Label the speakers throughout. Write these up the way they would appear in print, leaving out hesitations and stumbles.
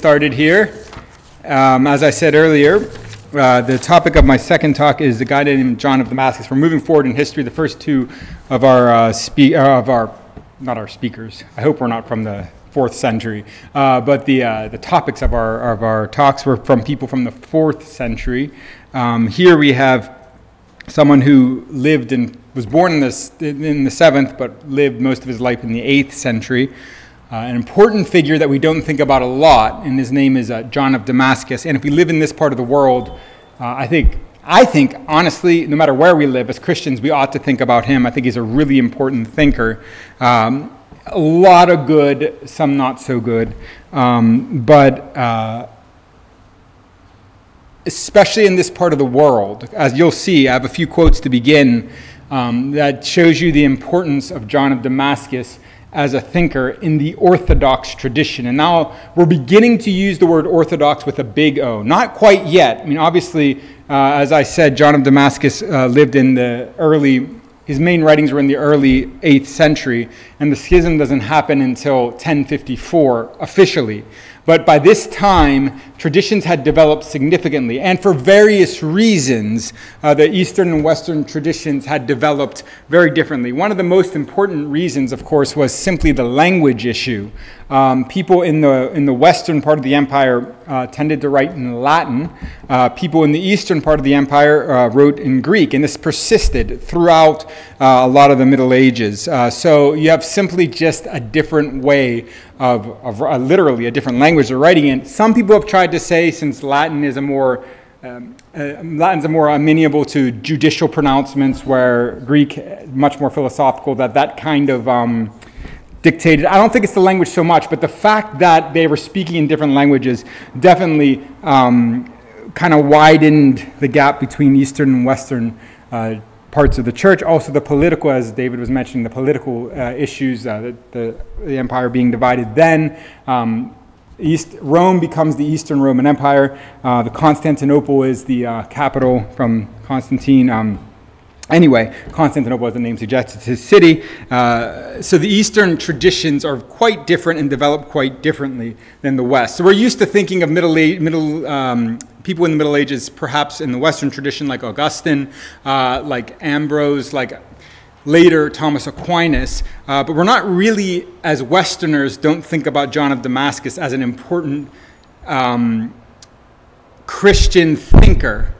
Speaker 1: started here. As I said earlier, the topic of my second talk is the guy named John of Damascus. We're moving forward in history. The first two of not our speakers. I hope we're not from the 4th century, but the topics of our talks were from people from the 4th century. Here we have someone who lived and was born in the 7th, but lived most of his life in the 8th century. An important figure that we don't think about a lot, and his name is John of Damascus. And if we live in this part of the world, I think honestly, no matter where we live as Christians, we ought to think about him. I think he's a really important thinker. A lot of good, some not so good, but especially in this part of the world, as you'll see, I have a few quotes to begin that shows you the importance of John of Damascus as a thinker in the Orthodox tradition. And now we're beginning to use the word Orthodox with a big O. Not quite yet. I mean, obviously, as I said, John of Damascus lived in his main writings were in the early 8th century, and the schism doesn't happen until 1054 officially. But by this time, traditions had developed significantly, and for various reasons, the Eastern and Western traditions had developed very differently. One of the most important reasons, of course, was simply the language issue. People in the Western part of the empire tended to write in Latin. People in the Eastern part of the empire wrote in Greek, and this persisted throughout a lot of the Middle Ages. So you have simply just a different way of literally a different language of writing in. Some people have tried to say, since Latin's more amenable to judicial pronouncements, where Greek much more philosophical, that kind of dictated. I don't think it's the language so much, but the fact that they were speaking in different languages definitely kind of widened the gap between Eastern and Western parts of the church. Also the political, as David was mentioning, the political issues, the empire being divided. Then Rome becomes the Eastern Roman Empire. The Constantinople is the capital from Constantine. Anyway, Constantinople, as the name suggests, it's his city. So the Eastern traditions are quite different and develop quite differently than the West. So we're used to thinking of people in the Middle Ages, perhaps in the Western tradition, like Augustine, like Ambrose, like later Thomas Aquinas. But we're not really, as Westerners, don't think about John of Damascus as an important Christian thinker.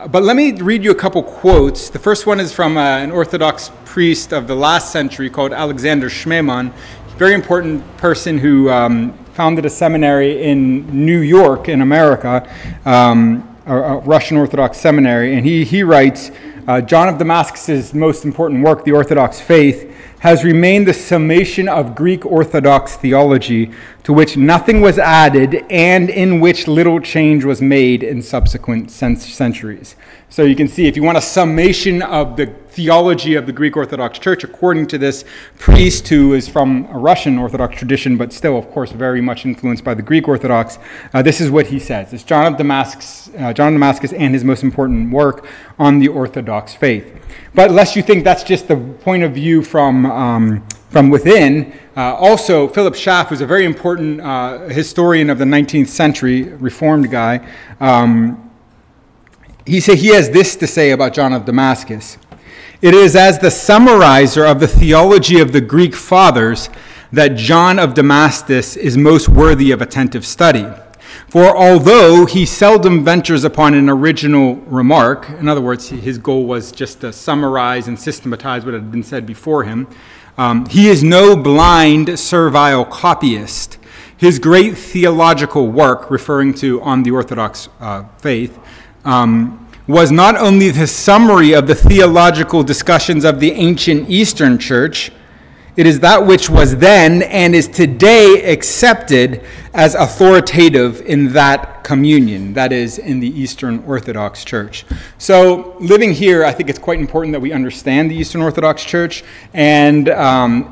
Speaker 1: But let me read you a couple quotes. The first one is from an Orthodox priest of the last century called Alexander Schmemann, very important person who founded a seminary in New York in America, a Russian Orthodox seminary, and he writes, John of Damascus's most important work, The Orthodox Faith, has remained the summation of Greek Orthodox theology, to which nothing was added and in which little change was made in subsequent centuries. So you can see, if you want a summation of the theology of the Greek Orthodox Church, according to this priest who is from a Russian Orthodox tradition, but still, of course, very much influenced by the Greek Orthodox, this is what he says. It's John of Damascus and his most important work on the Orthodox faith. But lest you think that's just the point of view from within, also Philip Schaff, who's a very important historian of the 19th century, Reformed guy, he has this to say about John of Damascus. It is as the summarizer of the theology of the Greek fathers that John of Damascus is most worthy of attentive study. For although he seldom ventures upon an original remark, in other words, his goal was just to summarize and systematize what had been said before him, he is no blind, servile copyist. His great theological work, referring to On the Orthodox Faith, was not only the summary of the theological discussions of the ancient Eastern Church, it is that which was then and is today accepted as authoritative in that communion, that is, in the Eastern Orthodox Church. So living here, I think it's quite important that we understand the Eastern Orthodox Church. And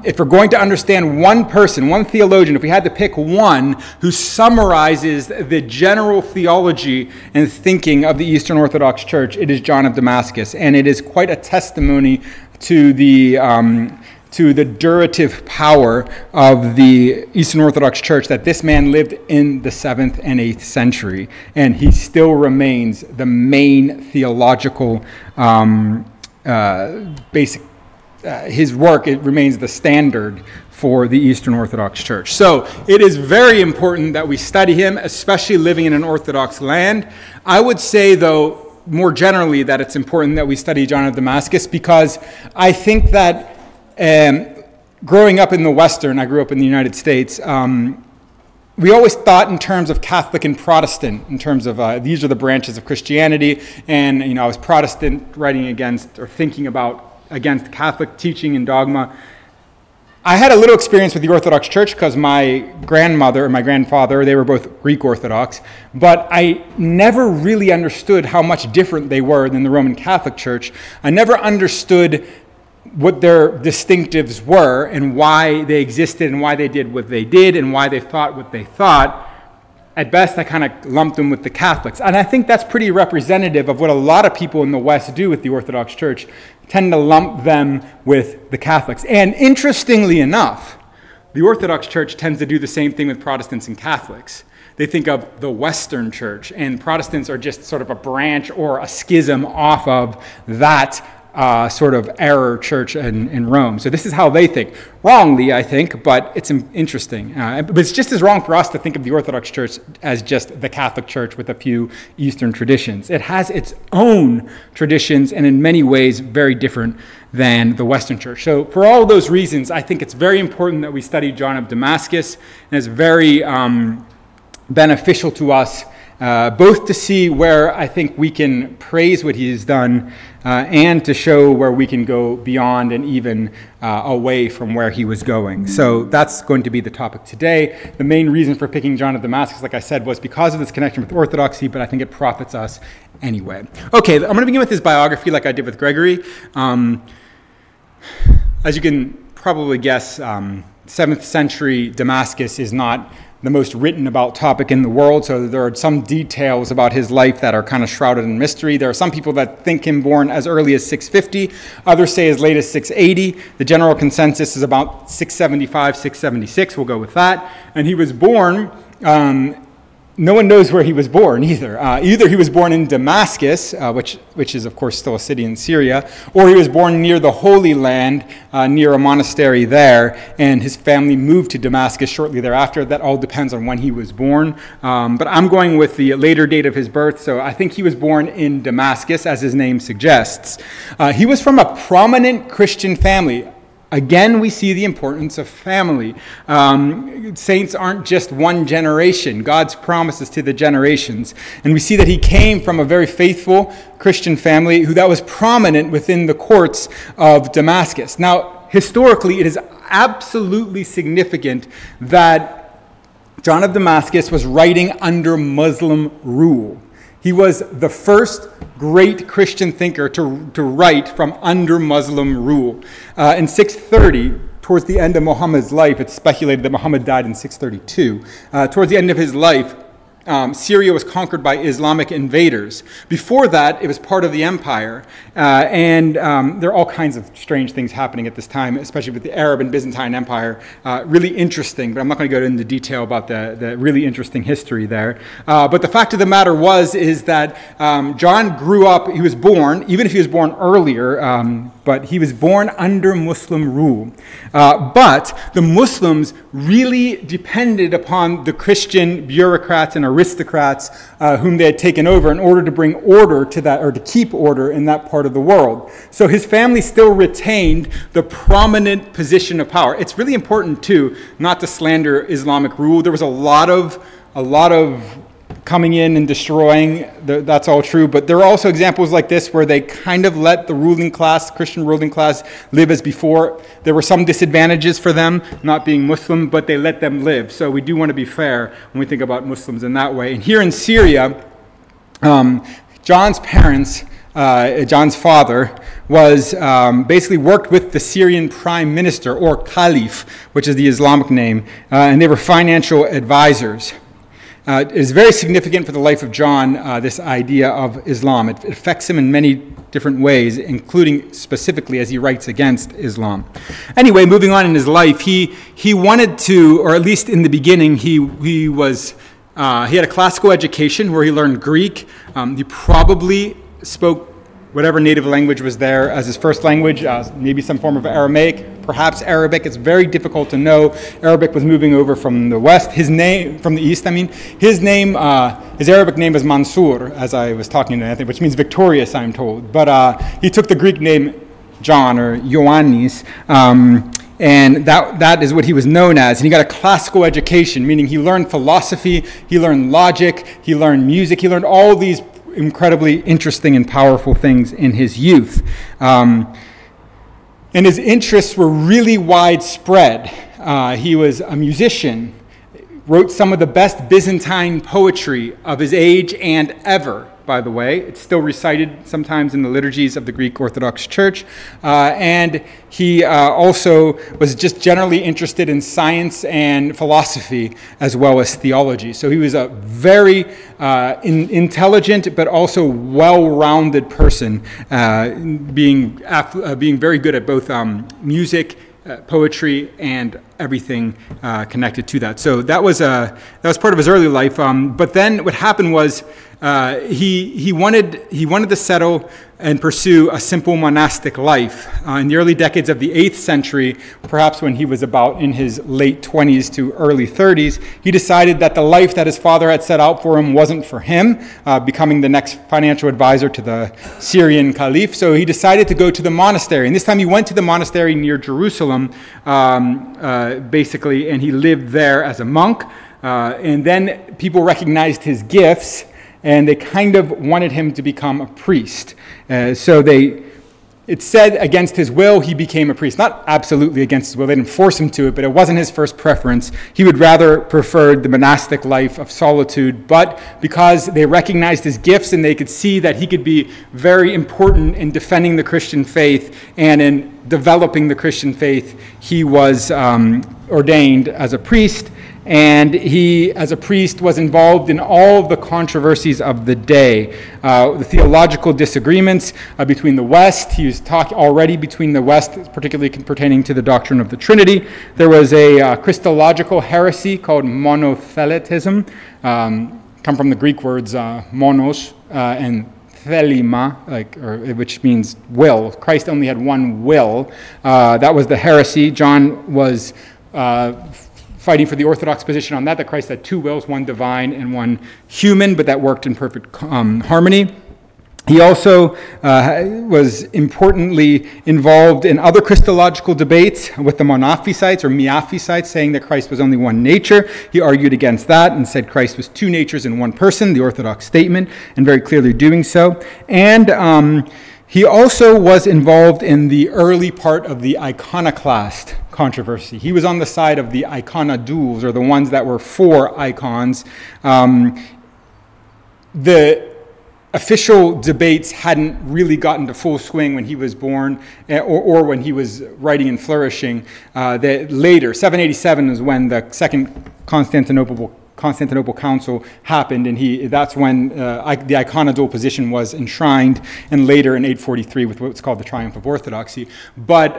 Speaker 1: if we're going to understand one person, one theologian, if we had to pick one who summarizes the general theology and thinking of the Eastern Orthodox Church, it is John of Damascus. And it is quite a testimony to the to the durative power of the Eastern Orthodox Church that this man lived in the 7th and 8th century, and he still remains the main theological his work, it remains the standard for the Eastern Orthodox Church. So it is very important that we study him, especially living in an Orthodox land. I would say, though, more generally, that it's important that we study John of Damascus, because I think that growing up in the Western, I grew up in the United States, we always thought in terms of Catholic and Protestant, in terms of these are the branches of Christianity, and I was Protestant writing against or thinking about against Catholic teaching and dogma. I had a little experience with the Orthodox Church because my grandmother and my grandfather, they were both Greek Orthodox, but I never really understood how much different they were than the Roman Catholic Church. I never understood what their distinctives were and why they existed and why they did what they did and why they thought what they thought. At best, I kind of lumped them with the Catholics. And I think that's pretty representative of what a lot of people in the West do with the Orthodox Church, tend to lump them with the Catholics. And interestingly enough, the Orthodox Church tends to do the same thing with Protestants and Catholics. They think of the Western Church, and Protestants are just sort of a branch or a schism off of that sort of error church in Rome. So this is how they think. Wrongly, I think, but it's interesting. But it's just as wrong for us to think of the Orthodox Church as just the Catholic Church with a few Eastern traditions. It has its own traditions, and in many ways very different than the Western Church. So for all those reasons, I think it's very important that we study John of Damascus, and it's very beneficial to us both to see where I think we can praise what he has done and to show where we can go beyond and even away from where he was going. So that's going to be the topic today. The main reason for picking John of Damascus, like I said, was because of this connection with Orthodoxy, but I think it profits us anyway. Okay, I'm going to begin with his biography like I did with Gregory. As you can probably guess, 7th century Damascus is not the most written about topic in the world, so there are some details about his life that are kind of shrouded in mystery. There are some people that think him born as early as 650, others say as late as 680. The general consensus is about 675, 676, we'll go with that. And he was born, no one knows where he was born either. Either he was born in Damascus, which is of course still a city in Syria, or he was born near the Holy Land, near a monastery there, and his family moved to Damascus shortly thereafter. That all depends on when he was born. But I'm going with the later date of his birth, so I think he was born in Damascus, as his name suggests. He was from a prominent Christian family. Again, we see the importance of family. Saints aren't just one generation. God's promises to the generations. And we see that he came from a very faithful Christian family that was prominent within the courts of Damascus. Now, historically, it is absolutely significant that John of Damascus was writing under Muslim rule. He was the first great Christian thinker to write from under Muslim rule. In 630, towards the end of Muhammad's life, it's speculated that Muhammad died in 632. Towards the end of his life, Syria was conquered by Islamic invaders. Before that, it was part of the empire, and there are all kinds of strange things happening at this time, especially with the Arab and Byzantine Empire. Really interesting, but I'm not going to go into detail about the really interesting history there. But the fact of the matter is that John grew up, he was born, even if he was born earlier, but he was born under Muslim rule. But the Muslims really depended upon the Christian bureaucrats and aristocrats whom they had taken over in order to bring order to that, or to keep order in that part of the world. So his family still retained the prominent position of power. It's really important, too, not to slander Islamic rule. There was a lot of coming in and destroying, that's all true, but there are also examples like this where they kind of let the ruling class, Christian ruling class, live as before. There were some disadvantages for them, not being Muslim, but they let them live. So we do want to be fair when we think about Muslims in that way. And here in Syria, John's parents, John's father, was basically worked with the Syrian prime minister, or caliph, which is the Islamic name, and they were financial advisors. is very significant for the life of John, this idea of Islam. It affects him in many different ways, including specifically as he writes against Islam. Anyway, moving on in his life, he wanted to, or at least in the beginning, he had a classical education where he learned Greek. He probably spoke whatever native language was there as his first language, maybe some form of Aramaic, perhaps Arabic. It's very difficult to know. Arabic was moving over from the west. From the east, I mean. His Arabic name is Mansur, as I was talking to Anthony, which means victorious, I'm told. But he took the Greek name John, or Ioannis, and that is what he was known as. And he got a classical education, meaning he learned philosophy, he learned logic, he learned music, he learned all these incredibly interesting and powerful things in his youth. And his interests were really widespread. He was a musician, wrote some of the best Byzantine poetry of his age and ever, by the way. It's still recited sometimes in the liturgies of the Greek Orthodox Church. And he also was just generally interested in science and philosophy as well as theology. So he was a very intelligent but also well-rounded person, being very good at both music, poetry, and everything connected to that. So that was part of his early life. But then what happened was he wanted to settle and pursue a simple monastic life. In the early decades of the 8th century, perhaps when he was about in his late 20s to early 30s, he decided that the life that his father had set out for him wasn't for him, becoming the next financial advisor to the Syrian Caliph. So he decided to go to the monastery. And this time he went to the monastery near Jerusalem, basically, and he lived there as a monk. And then people recognized his gifts, and they kind of wanted him to become a priest. It said against his will, he became a priest. Not absolutely against his will, they didn't force him to it, but it wasn't his first preference. He would rather preferred the monastic life of solitude, but because they recognized his gifts and they could see that he could be very important in defending the Christian faith and in developing the Christian faith, he was ordained as a priest. And he, as a priest, was involved in all of the controversies of the day. The theological disagreements between the West. He was talking already between the West, particularly pertaining to the doctrine of the Trinity. There was a Christological heresy called monothelitism, come from the Greek words monos and thelema, which means will. Christ only had one will. That was the heresy. John was fighting for the Orthodox position on that Christ had two wills, one divine and one human, but that worked in perfect harmony. He also was importantly involved in other Christological debates with the Monophysites or Miaphysites, saying that Christ was only one nature. He argued against that and said Christ was two natures in one person, the Orthodox statement, and very clearly doing so. And he also was involved in the early part of the iconoclast controversy. He was on the side of the iconodules, or the ones that were for icons. The official debates hadn't really gotten to full swing when he was born or when he was writing and flourishing. Later, 787 is when the Second Constantinople Council happened, and that's when the iconodule position was enshrined, and later in 843 with what's called the Triumph of Orthodoxy. But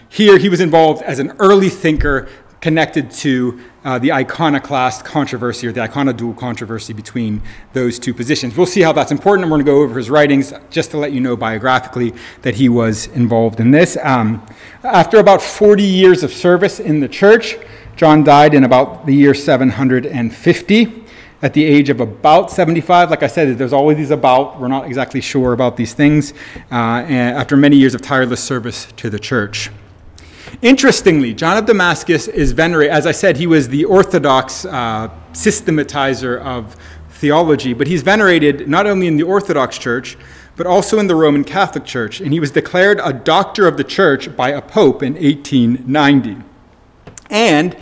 Speaker 1: here he was involved as an early thinker connected to the iconoclast controversy, or the iconodule controversy between those two positions. We'll see how that's important, and we're going to go over his writings just to let you know biographically that he was involved in this. After about 40 years of service in the church, John died in about the year 750 at the age of about 75. Like I said, there's always these about. We're not exactly sure about these things. After many years of tireless service to the church. Interestingly, John of Damascus is venerated. As I said, he was the Orthodox systematizer of theology, but he's venerated not only in the Orthodox Church, but also in the Roman Catholic Church. And he was declared a doctor of the church by a pope in 1890. And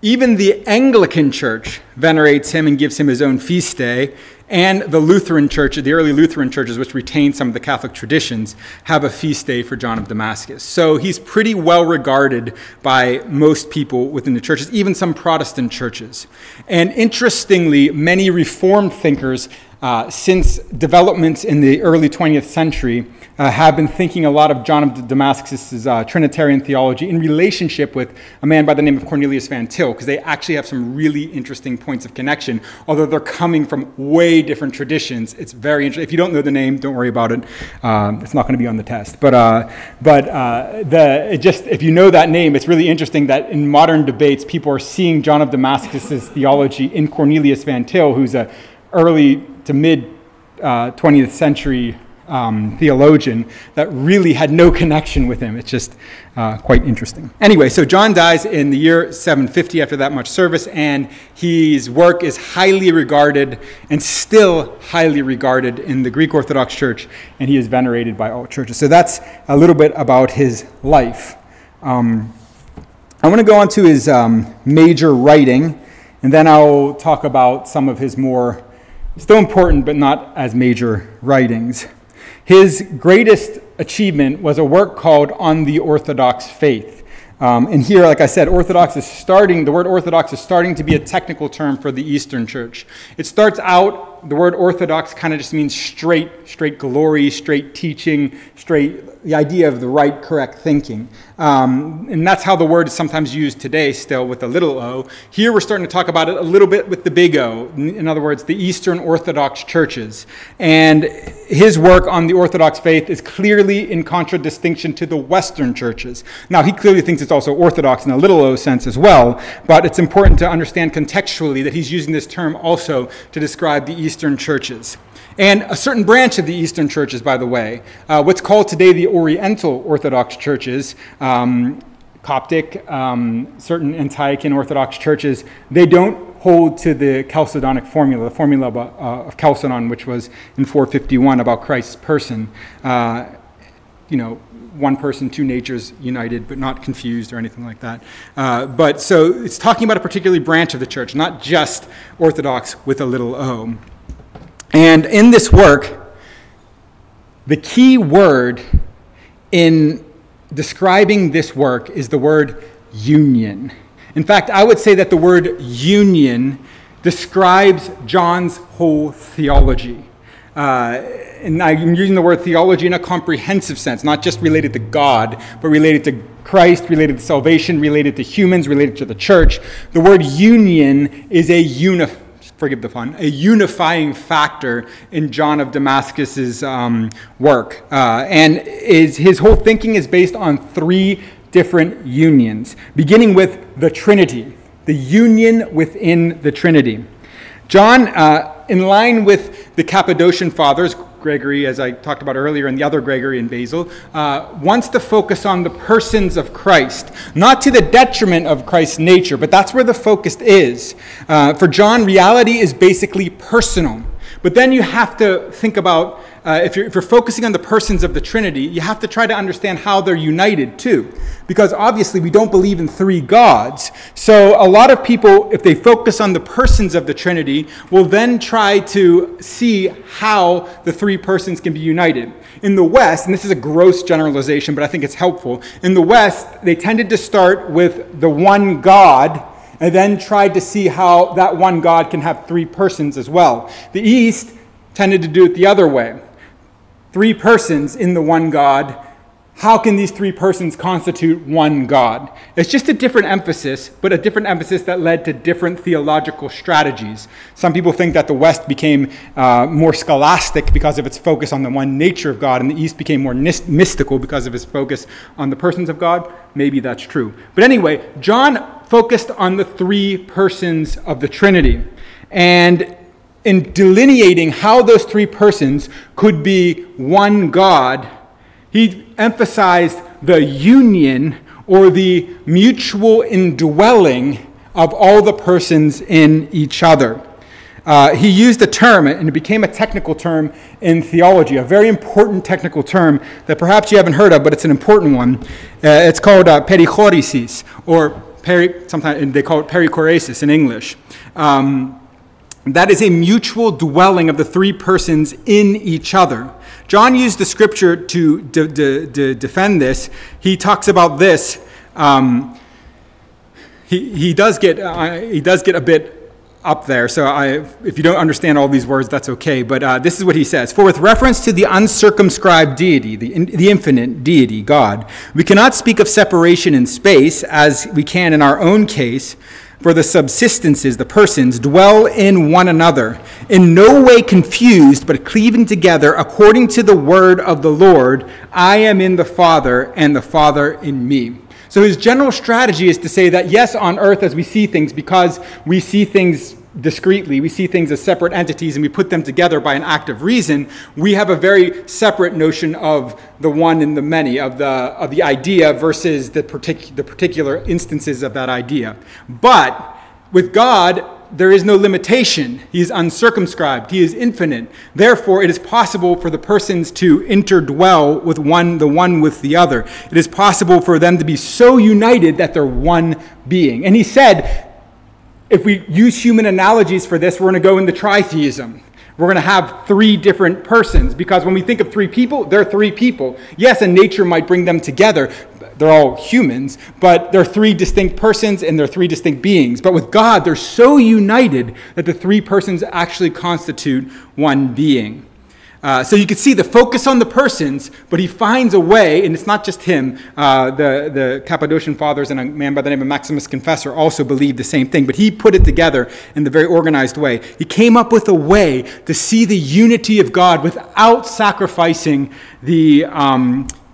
Speaker 1: Even the Anglican Church venerates him and gives him his own feast day, and the Lutheran Church, the early Lutheran churches, which retain some of the Catholic traditions, have a feast day for John of Damascus. So he's pretty well regarded by most people within the churches, even some Protestant churches. And interestingly, many Reformed thinkers, since developments in the early 20th century, have been thinking a lot of John of Damascus' Trinitarian theology in relationship with a man by the name of Cornelius Van Til, because they actually have some really interesting points of connection, although they're coming from way different traditions. It's very interesting. If you don't know the name, don't worry about it. It's not going to be on the test. But if you know that name, it's really interesting that in modern debates, people are seeing John of Damascus' theology in Cornelius Van Til, who's a early to mid 20th century theologian that really had no connection with him. It's just quite interesting. Anyway, so John dies in the year 750 after that much service, and his work is highly regarded and still highly regarded in the Greek Orthodox Church, and he is venerated by all churches. So that's a little bit about his life. I want to go on to his major writing, and then I'll talk about some of his more still important but not as major writings. His greatest achievement was a work called On the Orthodox Faith. And here, like I said, the word Orthodox is starting to be a technical term for the Eastern Church. It starts out, the word Orthodox kind of just means straight glory, straight teaching, the idea of the right, correct thinking. And that's how the word is sometimes used today still with a little o. Here we're starting to talk about it a little bit with the big O. In other words, the Eastern Orthodox churches. And his work on the Orthodox faith is clearly in contradistinction to the Western churches. Now, he clearly thinks it's also Orthodox in a little o sense as well, but it's important to understand contextually that he's using this term also to describe the Eastern churches. And a certain branch of the Eastern churches, by the way, what's called today the Oriental Orthodox churches, Coptic, certain Antiochian Orthodox churches, they don't hold to the Chalcedonic formula, the formula of Chalcedon, which was in 451 about Christ's person. One person, two natures united, but not confused or anything like that. But so it's talking about a particular branch of the church, not just Orthodox with a little o. And in this work, the key word in describing this work is the word union. In fact, I would say that the word union describes John's whole theology. And I'm using the word theology in a comprehensive sense, not just related to God, but related to Christ, related to salvation, related to humans, related to the church. The word union is a unifying factor in John of Damascus's work. And his whole thinking is based on three different unions, beginning with the Trinity, the union within the Trinity. John, in line with the Cappadocian fathers, Gregory, as I talked about earlier, and the other Gregory and Basil, wants to focus on the persons of Christ, not to the detriment of Christ's nature, but that's where the focus is. For John, reality is basically personal. But then you have to think about, if you're focusing on the persons of the Trinity, you have to try to understand how they're united too. Because obviously we don't believe in three gods. So a lot of people, if they focus on the persons of the Trinity, will then try to see how the three persons can be united. In the West, and this is a gross generalization, but I think it's helpful, in the West, they tended to start with the one God, and then tried to see how that one God can have three persons as well. The East tended to do it the other way. Three persons in the one God. How can these three persons constitute one God? It's just a different emphasis, but a different emphasis that led to different theological strategies. Some people think that the West became more scholastic because of its focus on the one nature of God, and the East became more mystical because of its focus on the persons of God. Maybe that's true. But anyway, John focused on the three persons of the Trinity. And in delineating how those three persons could be one God, he emphasized the union or the mutual indwelling of all the persons in each other. He used a term, and it became a technical term in theology, a very important technical term that perhaps you haven't heard of, but it's an important one. It's called perichoresis, or sometimes they call it perichoresis in English. That is a mutual dwelling of the three persons in each other. John used the scripture to defend this. He talks about this. He does get a bit up there, so if you don't understand all these words, that's okay. But this is what he says: "For with reference to the uncircumscribed deity, the infinite deity, God, we cannot speak of separation in space as we can in our own case. For the subsistences, the persons, dwell in one another, in no way confused, but cleaving together according to the word of the Lord. I am in the Father, and the Father in me." So his general strategy is to say that, yes, on earth as we see things, because we see things discretely, we see things as separate entities, and we put them together by an act of reason, we have a very separate notion of the one and the many, of the idea versus the particular instances of that idea. But with God, there is no limitation. He is uncircumscribed. He is infinite. Therefore, it is possible for the persons to interdwell with the one with the other. It is possible for them to be so united that they're one being. And he said, if we use human analogies for this, we're going to go into tritheism. We're going to have three different persons, because when we think of three people, they're three people. Yes, and nature might bring them together. They're all humans, but they're three distinct persons and they're three distinct beings. But with God, they're so united that the three persons actually constitute one being. So you can see the focus on the persons, but he finds a way, and it's not just him. The Cappadocian fathers and a man by the name of Maximus Confessor also believed the same thing, but he put it together in the very organized way. He came up with a way to see the unity of God without sacrificing the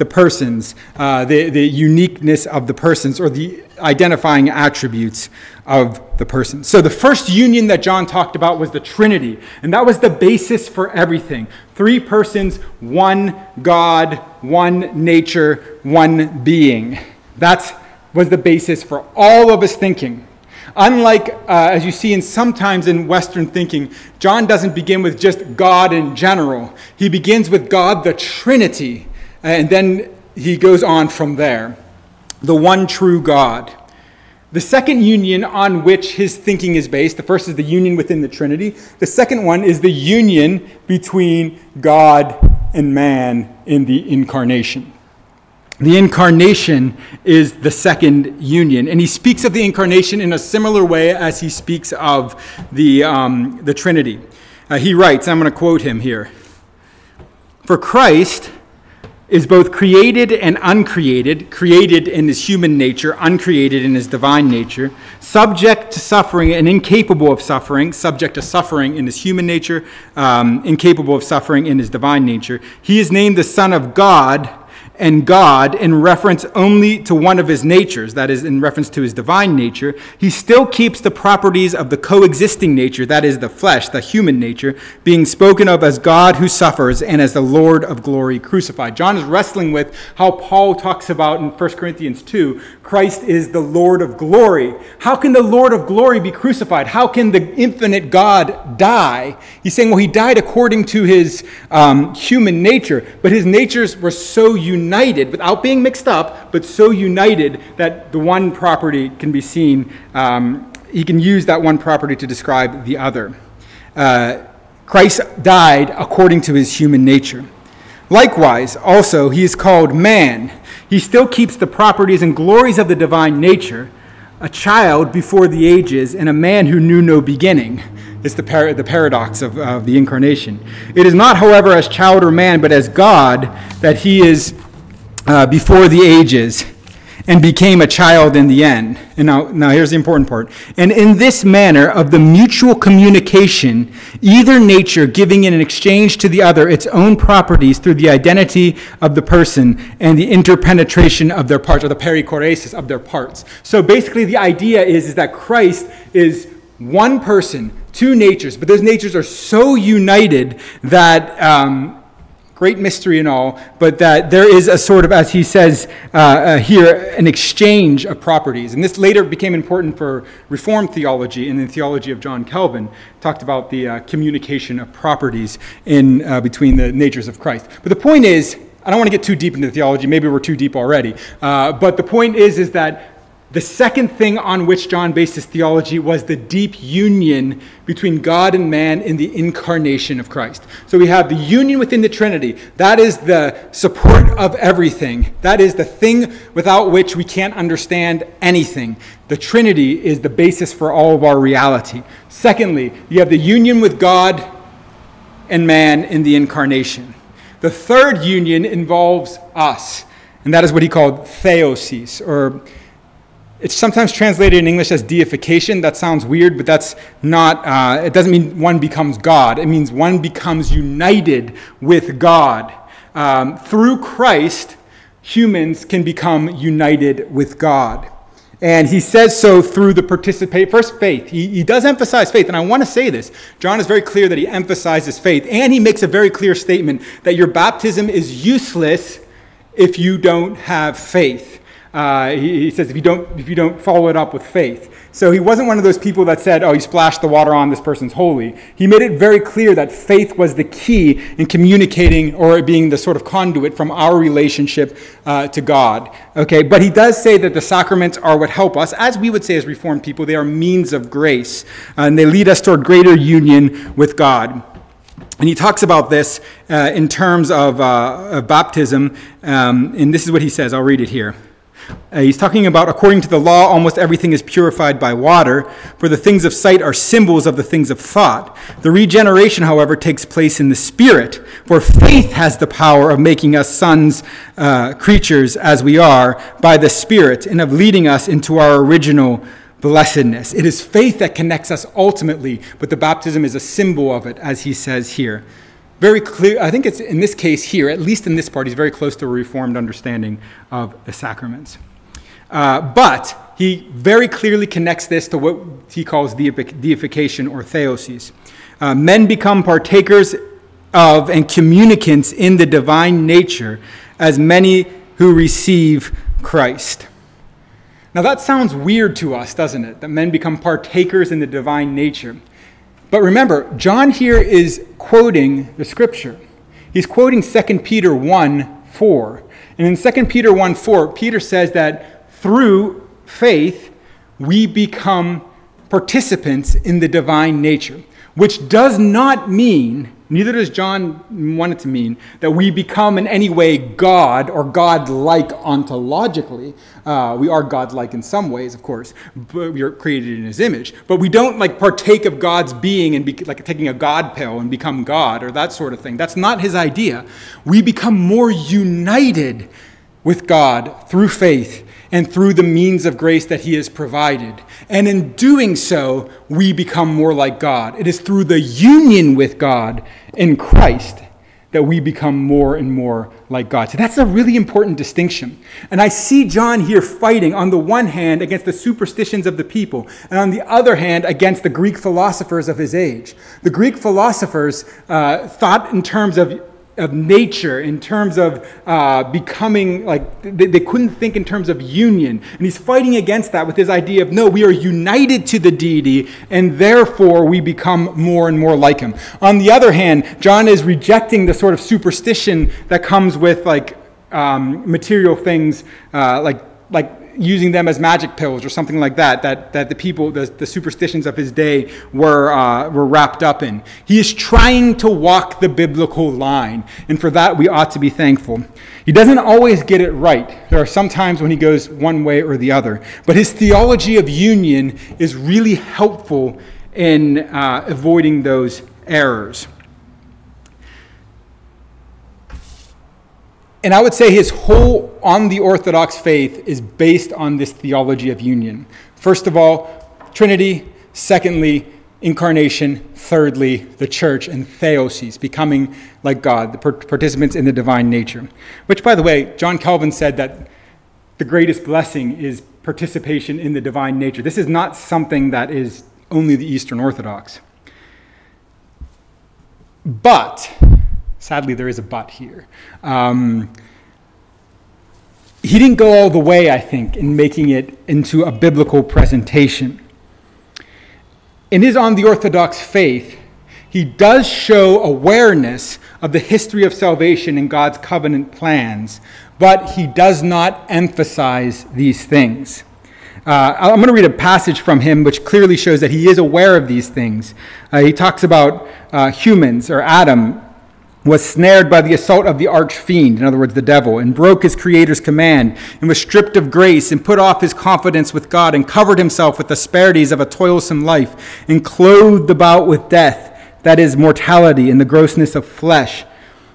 Speaker 1: persons, the uniqueness of the persons, or the identifying attributes of the person. So the first union that John talked about was the Trinity, and that was the basis for everything. Three persons, one God, one nature, one being. That was the basis for all of his thinking. Unlike, as you see sometimes in Western thinking, John doesn't begin with just God in general. He begins with God, the Trinity, and then he goes on from there. The one true God. The second union on which his thinking is based, the first is the union within the Trinity. The second one is the union between God and man in the incarnation. The incarnation is the second union, and he speaks of the incarnation in a similar way as he speaks of the Trinity. He writes, I'm going to quote him here: "For Christ is both created and uncreated, created in his human nature, uncreated in his divine nature, subject to suffering and incapable of suffering, subject to suffering in his human nature, incapable of suffering in his divine nature. He is named the Son of God, and God in reference only to one of his natures, that is, in reference to his divine nature. He still keeps the properties of the coexisting nature, that is, the flesh, the human nature, being spoken of as God who suffers and as the Lord of glory crucified." John is wrestling with how Paul talks about in 1 Corinthians 2, Christ is the Lord of glory. How can the Lord of glory be crucified? How can the infinite God die? He's saying, well, he died according to his human nature, but his natures were so united, without being mixed up, but so united that the one property can be seen. He can use that one property to describe the other. Christ died according to his human nature. Likewise, also, he is called man. He still keeps the properties and glories of the divine nature, a child before the ages, and a man who knew no beginning. It's the paradox of the incarnation. It is not, however, as child or man, but as God that he is before the ages, and became a child in the end. And now here's the important part. And in this manner of the mutual communication, either nature giving in exchange to the other its own properties through the identity of the person and the interpenetration of their parts, or the perichoresis of their parts. So basically the idea is that Christ is one person, two natures, but those natures are so united that great mystery and all, but that there is a sort of, as he says here, an exchange of properties. And this later became important for Reformed theology, and the theology of John Calvin talked about the communication of properties in between the natures of Christ. But the point is, I don't want to get too deep into theology, maybe we're too deep already, but the point is that The second thing on which John based his theology was the deep union between God and man in the incarnation of Christ. So we have the union within the Trinity. That is the support of everything. That is the thing without which we can't understand anything. The Trinity is the basis for all of our reality. Secondly, you have the union with God and man in the incarnation. The third union involves us, and that is what he called theosis, or it's sometimes translated in English as deification. That sounds weird, but that's not, it doesn't mean one becomes God. It means one becomes united with God. Through Christ, humans can become united with God. And he says so through the first faith. He does emphasize faith, and I want to say this. John is very clear that he emphasizes faith, and he makes a very clear statement that your baptism is useless if you don't have faith. He says if you don't follow it up with faith. So he wasn't one of those people that said, oh, you splashed the water on, this person's holy. He made it very clear that faith was the key in communicating or being the sort of conduit from our relationship to God. Okay, but he does say that the sacraments are what help us, as we would say as Reformed people, they are means of grace, and they lead us toward greater union with God. And he talks about this in terms of baptism, and this is what he says. I'll read it here. He's talking about, according to the law, almost everything is purified by water, for the things of sight are symbols of the things of thought. The regeneration, however, takes place in the Spirit, for faith has the power of making us sons, creatures as we are, by the Spirit, and of leading us into our original blessedness. It is faith that connects us ultimately, but the baptism is a symbol of it, as he says here. Very clear, I think it's in this case here, at least in this part, he's very close to a Reformed understanding of the sacraments. But he very clearly connects this to what he calls deification or theosis. Men become partakers of and communicants in the divine nature as many who receive Christ. Now that sounds weird to us, doesn't it? That men become partakers in the divine nature. But remember, John here is quoting the scripture. He's quoting 2 Peter 1:4. And in 2 Peter 1:4, Peter says that through faith, we become participants in the divine nature, which does not mean, neither does John want it to mean, that we become in any way God or God-like ontologically. We are God-like in some ways, of course, but we are created in his image. But we don't partake of God's being and be like taking a God pill and become God or that sort of thing. That's not his idea. We become more united with God through faith and through the means of grace that he has provided. And in doing so, we become more like God. It is through the union with God in Christ that we become more and more like God. So that's a really important distinction. And I see John here fighting on the one hand against the superstitions of the people, and on the other hand against the Greek philosophers of his age. The Greek philosophers thought in terms of nature, in terms of becoming, they couldn't think in terms of union. And he's fighting against that with his idea of, no, we are united to the deity, and therefore we become more and more like him. On the other hand, John is rejecting the sort of superstition that comes with material things, like using them as magic pills or something like that the people, the superstitions of his day were wrapped up in. He is trying to walk the biblical line, and for that we ought to be thankful. He doesn't always get it right. There are some times when he goes one way or the other, but his theology of union is really helpful in avoiding those errors. And I would say his whole on the Orthodox faith is based on this theology of union. First of all, Trinity. Secondly, incarnation. Thirdly, the church and theosis, becoming like God, the participants in the divine nature. Which, by the way, John Calvin said that the greatest blessing is participation in the divine nature. This is not something that is only the Eastern Orthodox. But sadly, there is a but here. He didn't go all the way, I think, in making it into a biblical presentation. In his On the Orthodox Faith, he does show awareness of the history of salvation and God's covenant plans, but he does not emphasize these things. I'm going to read a passage from him which clearly shows that he is aware of these things. He talks about humans, or Adam, was snared by the assault of the arch-fiend, in other words, the devil, and broke his Creator's command, and was stripped of grace, and put off his confidence with God, and covered himself with the asperities of a toilsome life, and clothed about with death, that is, mortality, and the grossness of flesh,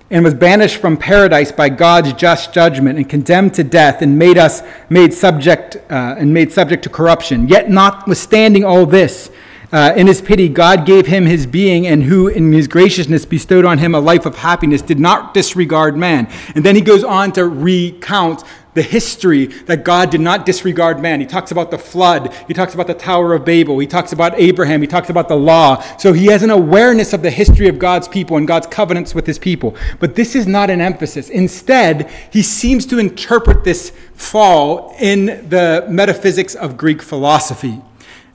Speaker 1: and was banished from paradise by God's just judgment, and condemned to death, and made subject to corruption. Yet notwithstanding all this, in his pity, God gave him his being, and who in his graciousness bestowed on him a life of happiness, did not disregard man. And then he goes on to recount the history that God did not disregard man. He talks about the flood. He talks about the Tower of Babel. He talks about Abraham. He talks about the law. So he has an awareness of the history of God's people and God's covenants with his people. But this is not an emphasis. Instead, he seems to interpret this fall in the metaphysics of Greek philosophy.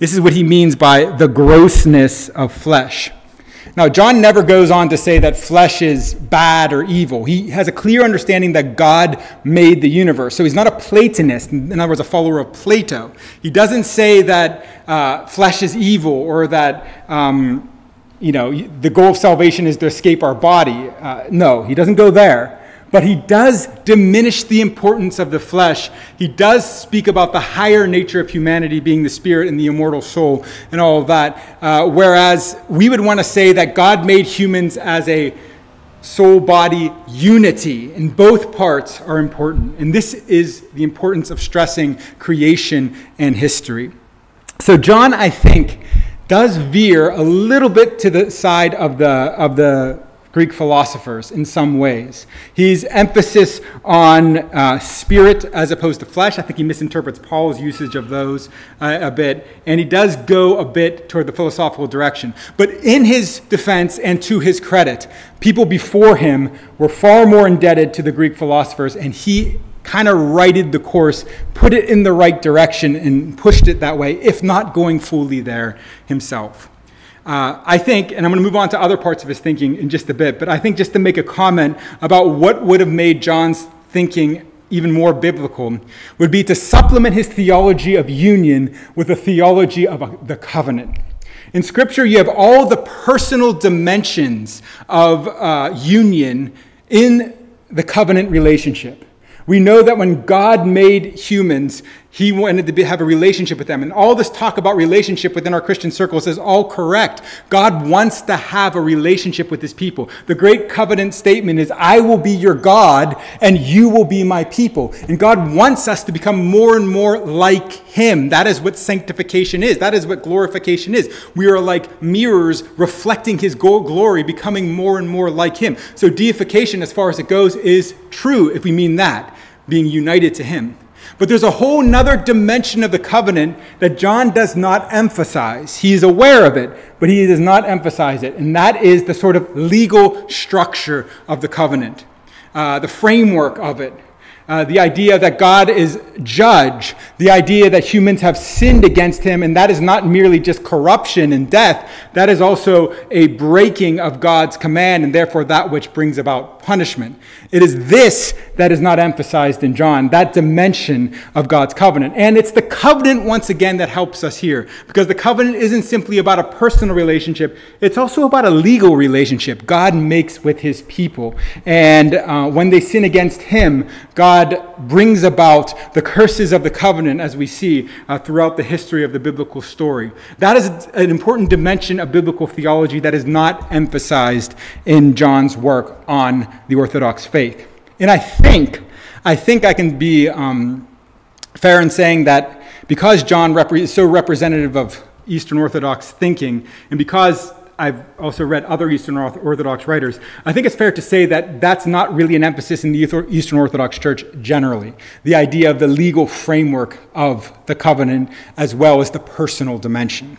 Speaker 1: This is what he means by the grossness of flesh. Now, John never goes on to say that flesh is bad or evil. He has a clear understanding that God made the universe. So he's not a Platonist, in other words, a follower of Plato. He doesn't say that flesh is evil, or that the goal of salvation is to escape our body. No, he doesn't go there. But he does diminish the importance of the flesh. He does speak about the higher nature of humanity being the spirit and the immortal soul and all of that. Whereas we would want to say that God made humans as a soul-body unity, and both parts are important. And this is the importance of stressing creation and history. So John, I think, does veer a little bit to the side of the Greek philosophers in some ways. His emphasis on spirit as opposed to flesh, I think he misinterprets Paul's usage of those a bit, and he does go a bit toward the philosophical direction. But in his defense and to his credit, people before him were far more indebted to the Greek philosophers, and he kind of righted the course, put it in the right direction, and pushed it that way, if not going fully there himself. I think, and I'm going to move on to other parts of his thinking in just a bit, but I think just to make a comment about what would have made John's thinking even more biblical would be to supplement his theology of union with a theology of the covenant. In Scripture, you have all the personal dimensions of union in the covenant relationship. We know that when God made humans, he wanted to have a relationship with them. And all this talk about relationship within our Christian circles is all correct. God wants to have a relationship with his people. The great covenant statement is, I will be your God and you will be my people. And God wants us to become more and more like him. That is what sanctification is. That is what glorification is. We are like mirrors reflecting his glory, becoming more and more like him. So deification, as far as it goes, is true if we mean that, being united to him. But there's a whole nother dimension of the covenant that John does not emphasize. He is aware of it, but he does not emphasize it. And that is the sort of legal structure of the covenant, the framework of it. The idea that God is judge, the idea that humans have sinned against him, and that is not merely just corruption and death, that is also a breaking of God's command, and therefore that which brings about punishment. It is this that is not emphasized in John, that dimension of God's covenant. And it's the covenant, once again, that helps us here, because the covenant isn't simply about a personal relationship, it's also about a legal relationship God makes with his people. And when they sin against him, God brings about the curses of the covenant, as we see throughout the history of the biblical story. That is an important dimension of biblical theology that is not emphasized in John's work on the Orthodox faith. And I think I can be fair in saying that because John is so representative of Eastern Orthodox thinking, and because I've also read other Eastern Orthodox writers, I think it's fair to say that that's not really an emphasis in the Eastern Orthodox Church generally. The idea of the legal framework of the covenant as well as the personal dimension.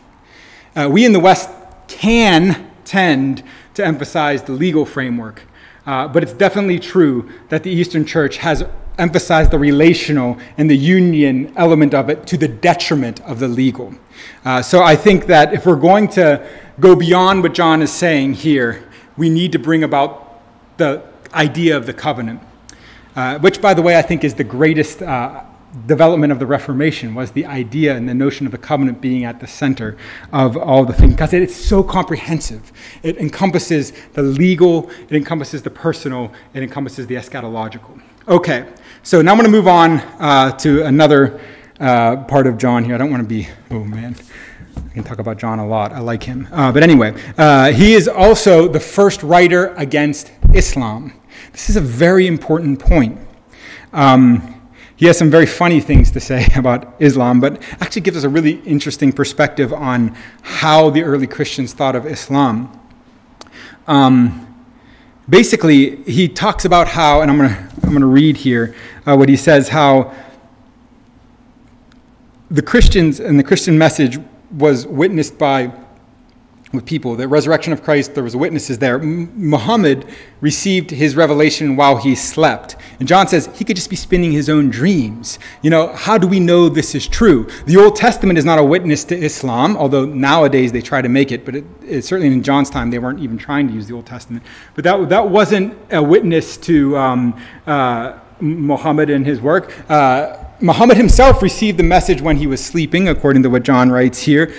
Speaker 1: We in the West can tend to emphasize the legal framework, but it's definitely true that the Eastern Church has emphasized the relational and the union element of it to the detriment of the legal. So I think that if we're going to go beyond what John is saying here, we need to bring about the idea of the covenant, which, by the way, I think is the greatest development of the Reformation, was the idea and the notion of the covenant being at the center of all the things, because it's so comprehensive. It encompasses the legal, it encompasses the personal, it encompasses the eschatological. Okay, so now I'm going to move on to another part of John here. I don't want to be, oh man, I can talk about John a lot. I like him. But anyway, he is also the first writer against Islam. This is a very important point. He has some very funny things to say about Islam, but actually gives us a really interesting perspective on how the early Christians thought of Islam. Basically, he talks about how, and I'm going to read here what he says, how the Christians and the Christian message was witnessed by with people. The resurrection of Christ, there was witnesses there. Muhammad received his revelation while he slept. And John says he could just be spinning his own dreams. You know, how do we know this is true? The Old Testament is not a witness to Islam, although nowadays they try to make it, but it certainly in John's time they weren't even trying to use the Old Testament. But that wasn't a witness to Muhammad and his work. Muhammad himself received the message when he was sleeping, according to what John writes here.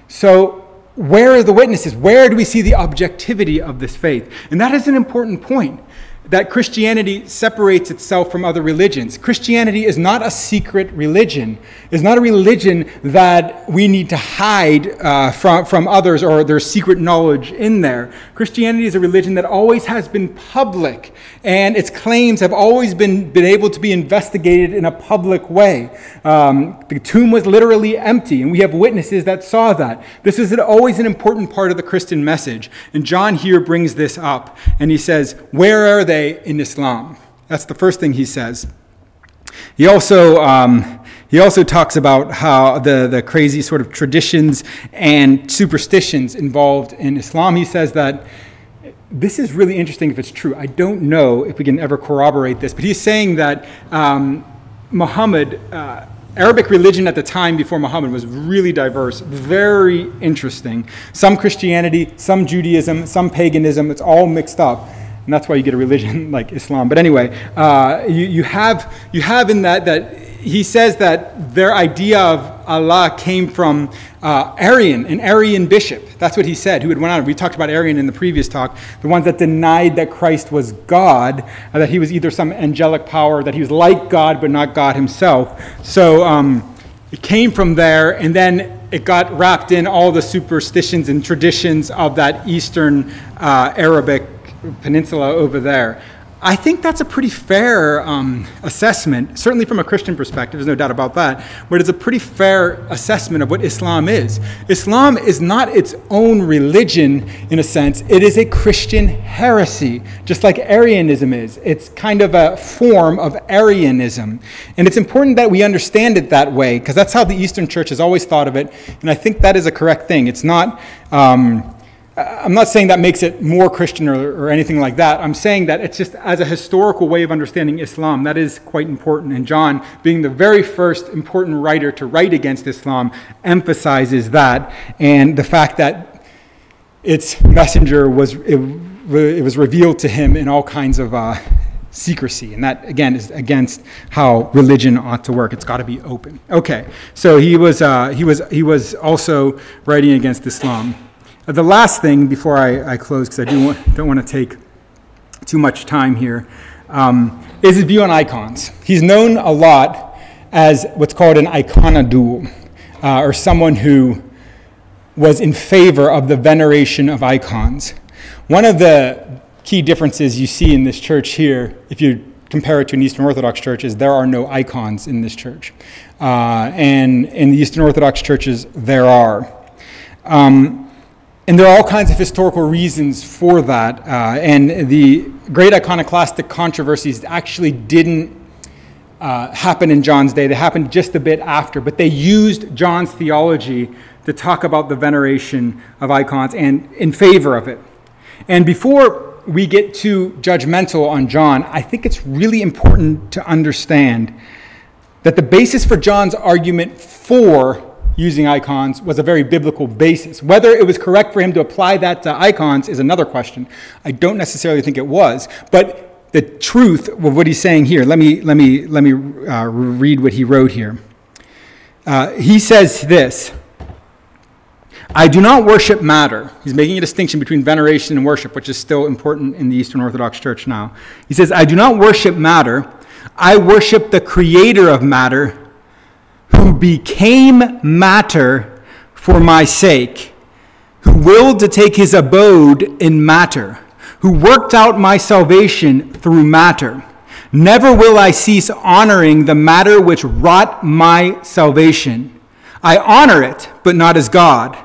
Speaker 1: So where are the witnesses? Where do we see the objectivity of this faith? And that is an important point, that Christianity separates itself from other religions. Christianity is not a secret religion. It's not a religion that we need to hide from others, or there's secret knowledge in there. Christianity is a religion that always has been public, and its claims have always been able to be investigated in a public way. The tomb was literally empty, and we have witnesses that saw that. This is always an important part of the Christian message. And John here brings this up, and he says, where are they in Islam? That's the first thing he says. He also talks about how the crazy sort of traditions and superstitions involved in Islam. He says that this is really interesting if it's true. I don't know if we can ever corroborate this, but he's saying that Muhammad, Arabic religion at the time before Muhammad was really diverse, very interesting. Some Christianity, some Judaism, some paganism, it's all mixed up. And that's why you get a religion like Islam. But anyway, you have in that he says that their idea of Allah came from an Arian bishop. That's what he said, who had went on. We talked about Arian in the previous talk, the ones that denied that Christ was God, that he was either some angelic power, that he was like God but not God himself. So it came from there, and then it got wrapped in all the superstitions and traditions of that Eastern Arabic peninsula over there. I think that's a pretty fair assessment, certainly from a Christian perspective, there's no doubt about that, but it's a pretty fair assessment of what Islam is. Islam is not its own religion, in a sense. It is a Christian heresy, just like Arianism is. It's kind of a form of Arianism. And it's important that we understand it that way, because that's how the Eastern Church has always thought of it, and I think that is a correct thing. It's not... I'm not saying that makes it more Christian or anything like that. I'm saying that it's just as a historical way of understanding Islam, that is quite important. And John, being the very first important writer to write against Islam, emphasizes that, and the fact that its messenger was revealed to him in all kinds of secrecy, and that again is against how religion ought to work. It's got to be open. Okay, so he was also writing against Islam. The last thing before I close, because I don't want to take too much time here, is his view on icons. He's known a lot as what's called an iconodule, or someone who was in favor of the veneration of icons. One of the key differences you see in this church here, if you compare it to an Eastern Orthodox church, is there are no icons in this church. And in the Eastern Orthodox churches, there are. And there are all kinds of historical reasons for that. And the great iconoclastic controversies actually didn't happen in John's day. They happened just a bit after. But they used John's theology to talk about the veneration of icons and in favor of it. And before we get too judgmental on John, I think it's really important to understand that the basis for John's argument for using icons was a very biblical basis. Whether it was correct for him to apply that to icons is another question. I don't necessarily think it was. But the truth of what he's saying here. Let me read what he wrote here. He says this: I do not worship matter. He's making a distinction between veneration and worship, which is still important in the Eastern Orthodox Church now. He says, I do not worship matter. I worship the creator of matter, who became matter for my sake, who willed to take his abode in matter, who worked out my salvation through matter. Never will I cease honoring the matter which wrought my salvation. I honor it, but not as God.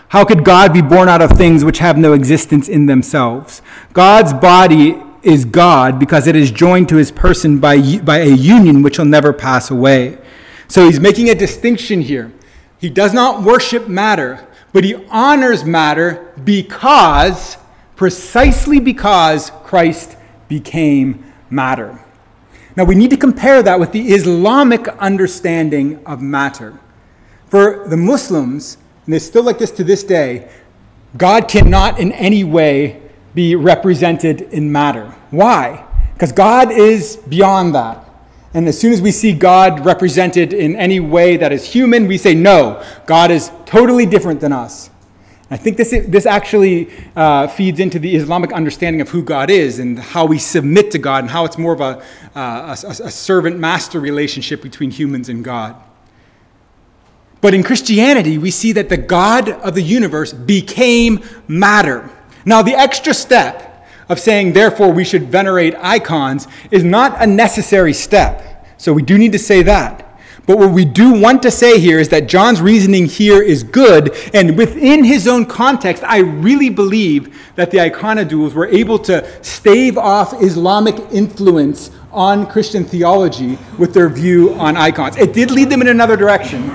Speaker 1: How could God be born out of things which have no existence in themselves? God's body is God because it is joined to his person by a union which will never pass away. So he's making a distinction here. He does not worship matter, but he honors matter precisely because Christ became matter. Now we need to compare that with the Islamic understanding of matter. For the Muslims, and it's still like this to this day, God cannot in any way be represented in matter. Why? Because God is beyond that. And as soon as we see God represented in any way that is human, we say, no, God is totally different than us. I think this actually feeds into the Islamic understanding of who God is and how we submit to God and how it's more of a servant-master relationship between humans and God. But in Christianity, we see that the God of the universe became matter. Now, the extra step of saying, therefore, we should venerate icons is not a necessary step. So we do need to say that. But what we do want to say here is that John's reasoning here is good, and within his own context, I really believe that the iconodules were able to stave off Islamic influence on Christian theology with their view on icons. It did lead them in another direction.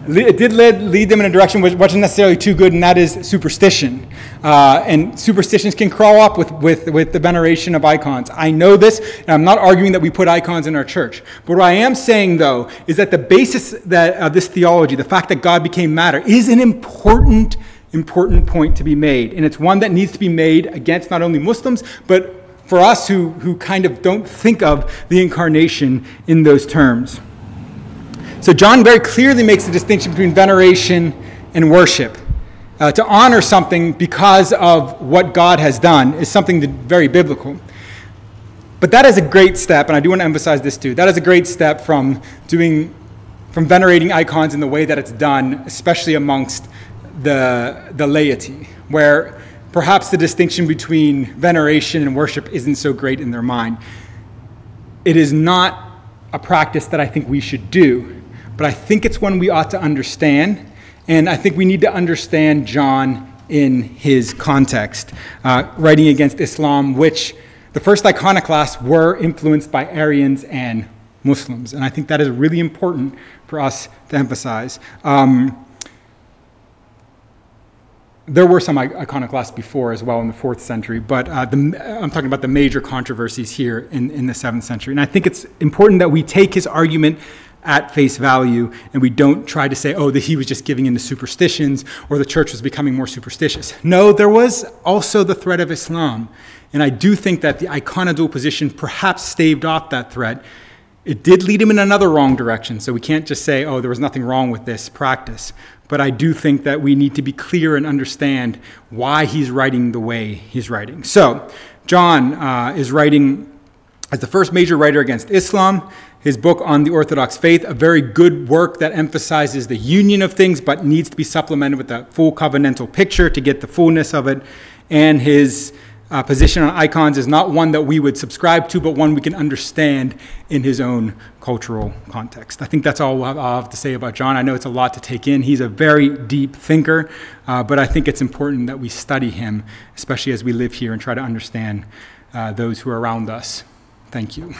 Speaker 1: It did lead them in a direction which wasn't necessarily too good, and that is superstition. And superstitions can crawl up with the veneration of icons. I know this, and I'm not arguing that we put icons in our church. But what I am saying, though, is that the basis of this theology, the fact that God became matter, is an important point to be made. And it's one that needs to be made against not only Muslims, but for us who kind of don't think of the incarnation in those terms. So John very clearly makes the distinction between veneration and worship. To honor something because of what God has done is something very biblical. But that is a great step, and I do want to emphasize this too. That is a great step from venerating icons in the way that it's done, especially amongst the laity, where perhaps the distinction between veneration and worship isn't so great in their mind. It is not a practice that I think we should do. But I think it's one we ought to understand, and I think we need to understand John in his context, writing against Islam, which the first iconoclasts were influenced by Aryans and Muslims, and I think that is really important for us to emphasize. There were some iconoclasts before as well in the 4th century, but I'm talking about the major controversies here in the 7th century, and I think it's important that we take his argument at face value, and we don't try to say, that he was just giving in to superstitions, or the church was becoming more superstitious. No, there was also the threat of Islam, and I do think that the iconodule position perhaps staved off that threat. It did lead him in another wrong direction, so we can't just say, there was nothing wrong with this practice. But I do think that we need to be clear and understand why he's writing the way he's writing. So, John is writing as the first major writer against Islam. His book on the Orthodox faith, a very good work that emphasizes the union of things, but needs to be supplemented with a full covenantal picture to get the fullness of it. And his position on icons is not one that we would subscribe to, but one we can understand in his own cultural context. I think that's all I'll have to say about John. I know it's a lot to take in. He's a very deep thinker, but I think it's important that we study him, especially as we live here and try to understand those who are around us. Thank you.